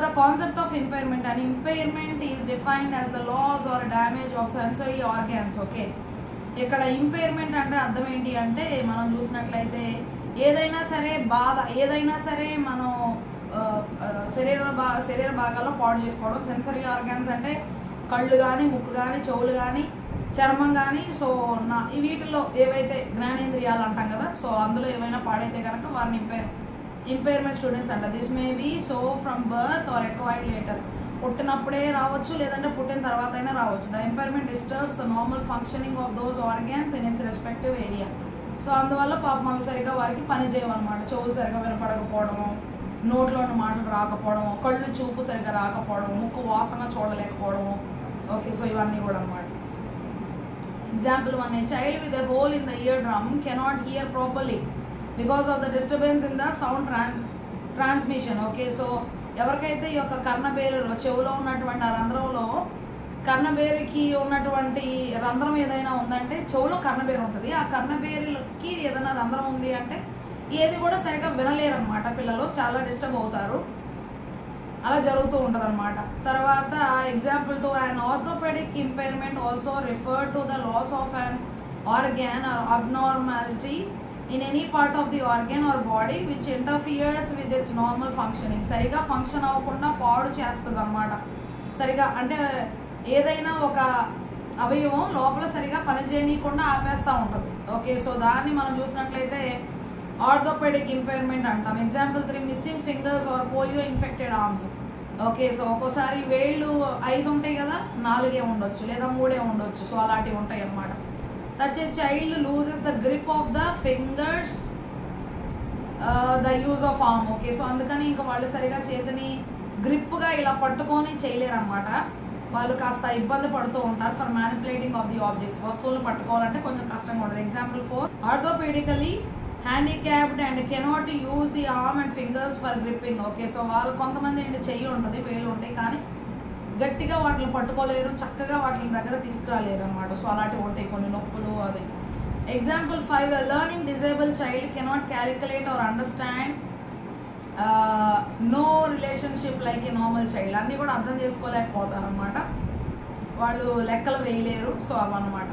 the concept of impairment. An impairment is defined as the loss or damage of sensory organs. Okay, ఇక్కడ impairment అంటే అర్థం ఏంటి అంటే మనం చూసినట్లయితే ఏదైనా సరే బాధ, ఏదైనా సరే మనం శరీర భాగాల్లో పాడు చేసుకోవడం. సెన్సరీ ఆర్గాన్స్ అంటే కళ్ళు కానీ, ముక్కు కానీ, చెవులు కానీ, చర్మం కానీ. సో వీటిలో ఏవైతే జ్ఞానేంద్రియాలు అంటాం కదా, సో అందులో ఏమైనా పాడైతే కనుక వారిని ఇంపైర్మెంట్ స్టూడెంట్స్ అంట. This may be so from birth or acquired later. పుట్టినప్పుడే రావచ్చు, లేదంటే పుట్టిన తర్వాత అయినా రావచ్చు. The impairment disturbs the normal functioning of those organs in its respective area. So అందువల్ల పాపం అవి సరిగా వారికి పని చేయవన్నమాట. చెవులు సరిగా వినపడకపోవడము, నోట్లోని మాటలు రాకపోవడము, కళ్ళు చూపు సరిగా రాకపోవడము, ముక్కు వాసన చూడలేకపోవడము. ఓకే, సో ఇవన్నీ కూడా అనమాట. Example 1, a child with a hole in the eardrum cannot hear properly because of the disturbance in the sound transmission. Okay, so ఎవరికైతే ఈ యొక్క కర్ణబేరులో, చెవులో ఉన్నటువంటి ఆ రంధ్రంలో, కర్ణబేరుకి ఉన్నటువంటి రంధ్రం ఏదైనా ఉందంటే, చెవులో కర్ణబేరు ఉంటుంది, ఆ కర్ణబేరుకి ఏదైనా రంధ్రం ఉంది అంటే ఏది కూడా సరిగా వినలేరు అనమాట. పిల్లలు చాలా డిస్టర్బ్ అవుతారు, అలా జరుగుతూ ఉంటుంది అనమాట. తర్వాత example 2, an orthopedic impairment also referred to the loss of an organ or abnormality in any part of the organ or body which interferes with its normal functioning. సరిగా ఫంక్షన్ అవ్వకుండా పాడు చేస్తుంది అనమాట. సరిగా అంటే ఏదైనా ఒక అవయవం లోపల సరిగా పనిచేయనీయకుండా ఆపేస్తూ ఉంటుంది. ఓకే, సో దాన్ని మనం చూసినట్లయితే ఆర్థోపెడిక్ ఇంపైర్మెంట్ అంటాం. Example 3, missing fingers or polio infected arms. Okay, so ఒక్కోసారి వేళ్ళు 5 ఉంటాయి కదా, 4 ఉండొచ్చు, లేదా 3 ఉండొచ్చు. సో అలాంటివి ఉంటాయి అన్నమాట. Such a child loses the grip of the fingers, the use of arm. Okay, so అందుకని ఇంకా వాళ్ళు సరిగా చేతిని గ్రిప్గా ఇలా పట్టుకొని చేయలేరు అనమాట. వాళ్ళు కాస్త ఇబ్బంది పడుతూ ఉంటారు for manipulating of the objects. వస్తువులు పట్టుకోవాలంటే కొంచెం కష్టంగా ఉంటుంది. Example 4, orthopaedically handicapped and cannot use the arm and fingers for gripping. Okay, so వాళ్ళు కొంతమంది ఏంటి చెయ్యి ఉంటుంది, వేళ్ళు ఉంటాయి, కానీ గట్టిగా వాటిని పట్టుకోలేరు, చక్కగా వాటిని దగ్గర తీసుకురాలేరు అనమాట. సో అలాంటివి ఉంటాయి కొన్ని నొప్పులు అది. Example 5, learning disable child cannot calculate or understand no relationship like a normal child. అన్నీ కూడా అర్థం చేసుకోలేకపోతారు అనమాట, వాళ్ళు లెక్కలు వేయలేరు. సో అవన్నమాట.